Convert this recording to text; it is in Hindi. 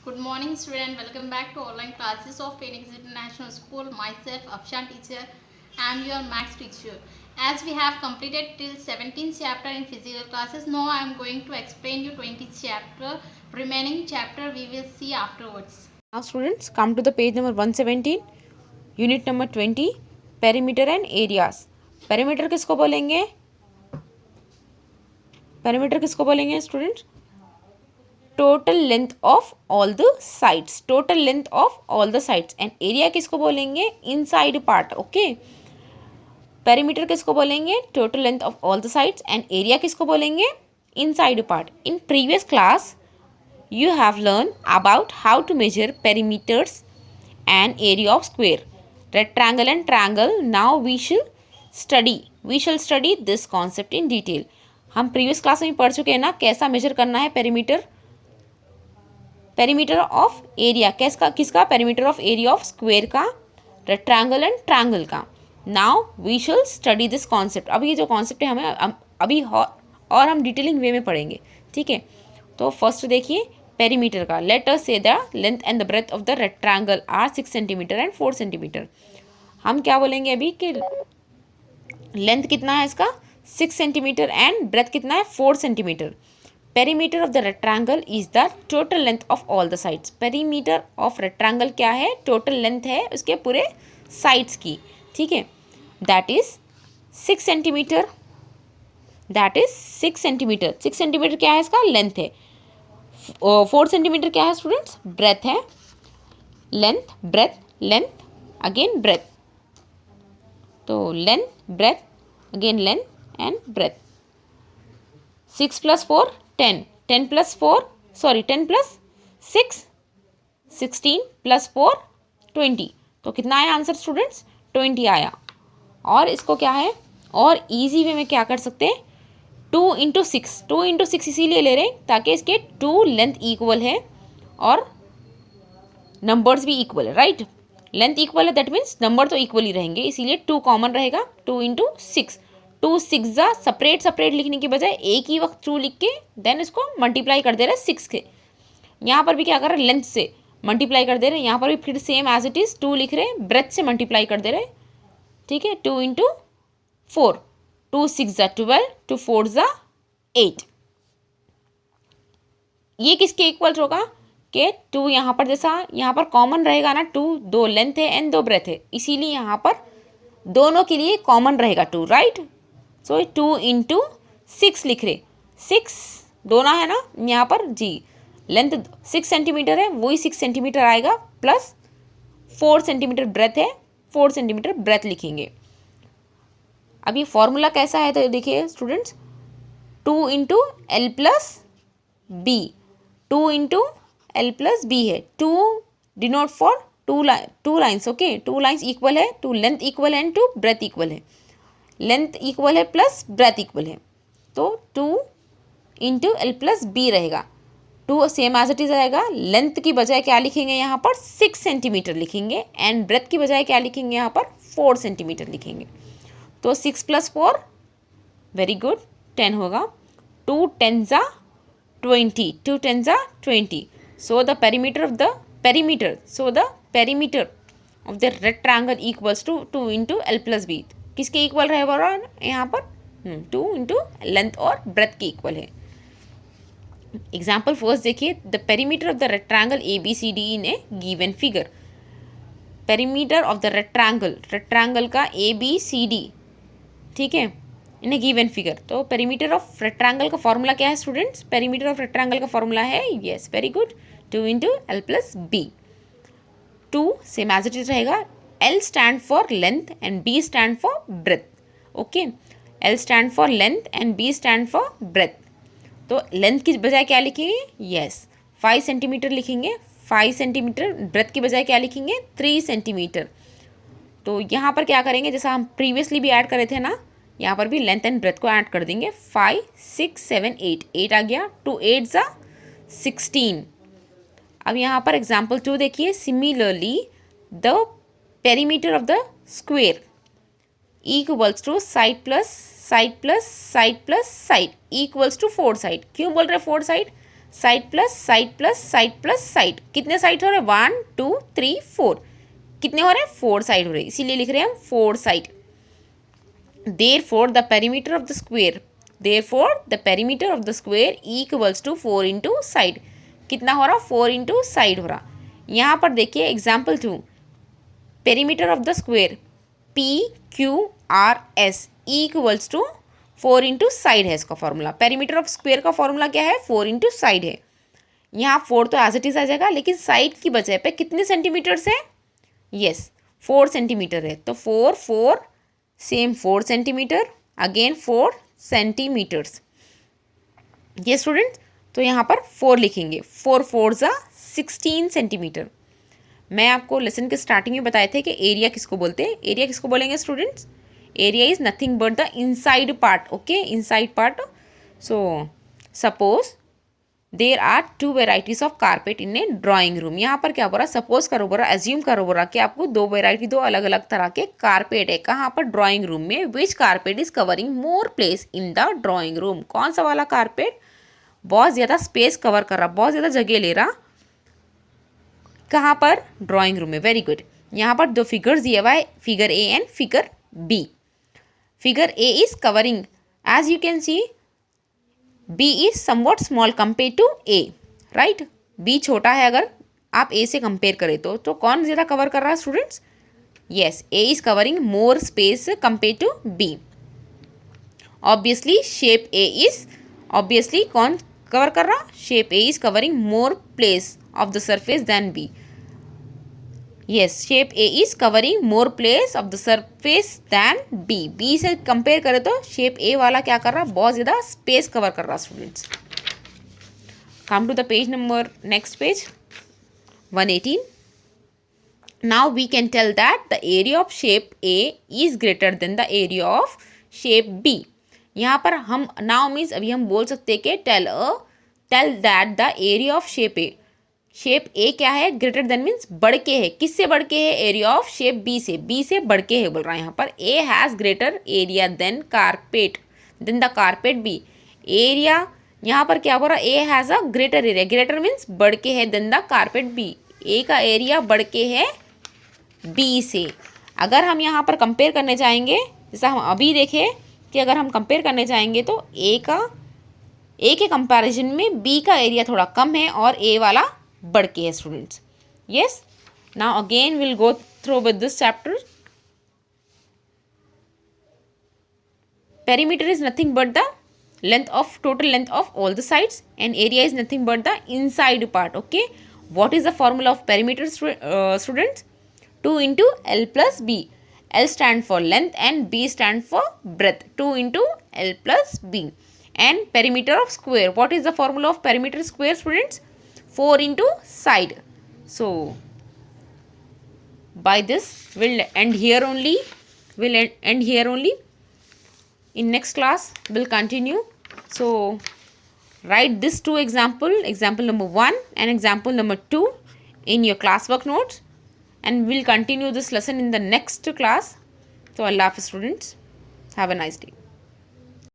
Good morning, student. Welcome back to online classes of Phoenix International School. Myself, Afshan teacher. I am your maths teacher. As we have completed till 17th chapter in physical classes, now I am going to explain you 20th chapter. Remaining chapter we will see afterwards. Now students, come to the page number 117, unit number 20, perimeter and areas. Perimeter किसको बोलेंगे? Perimeter किसको बोलेंगे students? Total length of all the sides. Total length of all the sides. And area किसको बोलेंगे? Inside part. ओके. पेरीमीटर किसको बोलेंगे? Total length of all the sides. And area किसको बोलेंगे? Inside part. In previous class you have learned about how to measure perimeters and area of square, rectangle and triangle. Now we shall study this concept in detail. हम प्रीवियस क्लास में पढ़ चुके हैं ना कैसा मेजर करना है पेरीमीटर ऑफ एरिया. किसका perimeter of area of square का, रेक्टेंगल एंड ट्रायंगल का. Now we shall study this concept. अब ये जो कॉन्सेप्ट है हमें अभी और हम डिटेलिंग वे में पढ़ेंगे. ठीक है. तो फर्स्ट देखिए पेरीमीटर का. Let us say the length and the breadth of the rectangle are 6 centimetre and 4 centimetre. हम क्या बोलेंगे अभी कि लेंथ कितना है इसका 6 सेंटीमीटर एंड ब्रेथ कितना है 4 centimetre. Perimeter of the rectangle is the total length of all the sides. Perimeter of rectangle क्या है? टोटल लेंथ है उसके पूरे साइड्स की. ठीक है. That is 6 centimetre. That is 6 centimetre. 6 centimetre क्या है? इसका लेंथ है. 4 सेंटीमीटर क्या है स्टूडेंट्स? ब्रेथ है. Length breadth length again breadth. तो length breadth again length and breadth. 6 + 4 10. 10 + 4 sorry 10 + 6 16 + 4 20. तो कितना आया आंसर स्टूडेंट्स? 20 आया. और इसको क्या है और इजी वे में क्या कर सकते हैं? 2 × 6. 2 × 6 इसीलिए ले रहे हैं ताकि इसके 2 लेंथ इक्वल है और नंबर्स भी इक्वल है. राइट. लेंथ इक्वल है दैट मीन्स नंबर तो इक्वल ही रहेंगे, इसीलिए 2 कॉमन रहेगा. 2 × 6. 2 6 जा सेपरेट लिखने की बजाय एक ही वक्त 2 लिख के देन इसको मल्टीप्लाई कर दे रहे हैं 6 के. यहाँ पर भी क्या कर रहे हैं? लेंथ से मल्टीप्लाई कर दे रहे हैं. यहाँ पर भी फिर सेम एज इट इज़ 2 लिख रहे हैं, ब्रेथ से मल्टीप्लाई कर दे रहे हैं. ठीक है. 2 × 4. 2 6 जा 12, 2 4 जा 8. ये किसके इक्वल होगा कि 2 यहाँ पर जैसा यहाँ पर कॉमन रहेगा ना. 2 दो लेंथ है एंड 2 ब्रेथ है, इसीलिए यहाँ पर दोनों के लिए कॉमन रहेगा 2. राइट. सो 2 × 6 लिख रहे. 6 दोनों है ना यहाँ पर जी. लेंथ 6 सेंटीमीटर है, वही 6 सेंटीमीटर आएगा प्लस 4 सेंटीमीटर ब्रेथ है, 4 सेंटीमीटर ब्रेथ लिखेंगे. अब ये फॉर्मूला कैसा है तो देखिए students. 2 × L + B. 2 × L + B है. 2 denote for 2 lines. Okay. 2 lines equal है, 2 लेंथ इक्वल है एंड 2 ब्रेथ इक्वल है. लेंथ इक्वल है प्लस ब्रेथ इक्वल है. तो 2 × L + B रहेगा. 2 सेम एज इट इज रहेगा. लेंथ की बजाय क्या लिखेंगे यहाँ पर? 6 सेंटीमीटर लिखेंगे एंड ब्रेथ की बजाय क्या लिखेंगे यहाँ पर? 4 सेंटीमीटर लिखेंगे. तो 6 + 4 वेरी गुड 10 होगा. 2 10 जा 20. 2 10 जा 20. So the perimeter of the rectangle equals to 2 × L + B. किसके इक्वल रहेगा यहाँ पर? 2 × लेंथ और ब्रेथ के इक्वल है. एग्जाम्पल फर्स्ट देखिए. The perimeter of the rectangle ABCD in a given figure. Perimeter of the rectangle का ABCD. ठीक है. In a given figure. तो पेरीमीटर ऑफ रेक्टेंगल का फॉर्मूला क्या है स्टूडेंट्स? पेरीमीटर ऑफ रेक्टेंगल का फॉर्मूला है yes very good 2 × L + B. 2 same as it is रहेगा. L stand for length and B stand for breadth. Okay. L stand for length and B stand for breadth. तो लेंथ की बजाय क्या लिखेंगे? यस 5 सेंटीमीटर लिखेंगे. 5 सेंटीमीटर. ब्रेथ की बजाय क्या लिखेंगे? 3 सेंटीमीटर. तो यहाँ पर क्या करेंगे जैसा हम प्रीवियसली भी ऐड करे थे ना, यहाँ पर भी लेंथ एंड ब्रेथ को ऐड कर देंगे. 5 6 7 8. 8 आ गया. 2 8 जा 16. अब यहाँ पर एग्जाम्पल 2 देखिए. Similarly the perimeter of the square equals to side plus side plus side plus side equals to 4 side. क्यों बोल रहे हैं 4 side? Side plus side plus side plus side, कितने साइड हो रहे हैं 1 2 3 4, कितने हो रहे हैं 4 साइड हो रहे हैं, इसीलिए लिख रहे हैं हम 4 side. Therefore the perimeter of the square, therefore the perimeter of the square equals to 4 into side, कितना हो रहा 4 इंटू साइड हो रहा। यहाँ पर देखिए example 2, perimeter of the square PQRS equals to 4 into side है इसका फॉर्मूला। पेरीमीटर ऑफ स्क्वायर का फॉर्मूला क्या है 4 इंटू साइड है। यहाँ 4 तो एज इट इज आ जाएगा, लेकिन साइड की बजाय पे कितने सेंटीमीटर है, यस 4 सेंटीमीटर है, तो 4 4 सेम 4 सेंटीमीटर, अगेन 4 सेंटीमीटर्स। ये स्टूडेंट, तो यहाँ पर 4 लिखेंगे, 4 4 ज़ा 16 सेंटीमीटर। मैं आपको लेसन के स्टार्टिंग में बताए थे कि एरिया किसको बोलते हैं। एरिया किसको बोलेंगे students, area is nothing but the inside part, okay, inside part. So suppose there are 2 varieties of carpet in a drawing room. यहाँ पर क्या बोल रहा, सपोज करो बोल रहा, एज्यूम करो बोल रहा कि आपको 2 वेराइटी, 2 अलग अलग तरह के कारपेट है कहाँ पर, ड्राइंग रूम में। Which carpet is covering more place in the drawing room, कौन सा वाला कारपेट बहुत ज़्यादा स्पेस कवर कर रहा, बहुत ज़्यादा जगह ले रहा, कहाँ पर, ड्राइंग रूम में। Very good. यहाँ पर 2 फिगर्स दिया हुआ है, figure A and figure B. Figure A is covering, as you can see B is somewhat small compare to A, right. B छोटा है अगर आप A से कंपेयर करें तो कौन ज़्यादा कवर कर रहा है students, yes A is covering more space compare to B। Obviously shape A is, obviously कौन कवर कर रहा, shape A is covering more place of the surface than B। Yes, shape A is covering more place of the surface than B। B से कंपेयर करें तो शेप A वाला क्या कर रहा, बहुत ज़्यादा स्पेस कवर कर रहा students. Come to the page number, next page 118। Now we can tell that the area of shape A is greater than the area of shape B। यहाँ पर हम नाउ मीन्स अभी हम बोल सकते हैं कि tell that the area of shape A, shape A क्या है, ग्रेटर देन मीन्स बढ़ के है, किससे बढ़ के है, एरिया ऑफ शेप बी से, बी से बढ़ के है बोल रहा है यहाँ पर। A has greater area than carpet, than the carpet B. Area यहाँ पर क्या बोल रहा है, A has a greater area, greater means बढ़ के है than the carpet B, A का एरिया बढ़ के है बी से। अगर हम यहाँ पर कंपेयर करने जाएंगे, जैसा हम अभी देखें कि अगर हम कंपेयर करने जाएंगे तो ए के कंपैरिजन में बी का एरिया थोड़ा कम है और ए वाला बढ़ के है students. Yes, now again will go through with this chapter. Perimeter is nothing but the length of total length of all the sides and area is nothing but the inside part. Okay, what is the formula of perimeter, students? 2 into L plus B. L stand for length and B stand for breadth. 2 into L plus B. And perimeter of square, what is the formula of perimeter square, students? 4 into side. So by this we'll end here only, in next class we'll continue. So write this 2 example number 1 and example number 2 in your classwork notes, and we'll continue this lesson in the next class. So Allah Hafiz students, have a nice day.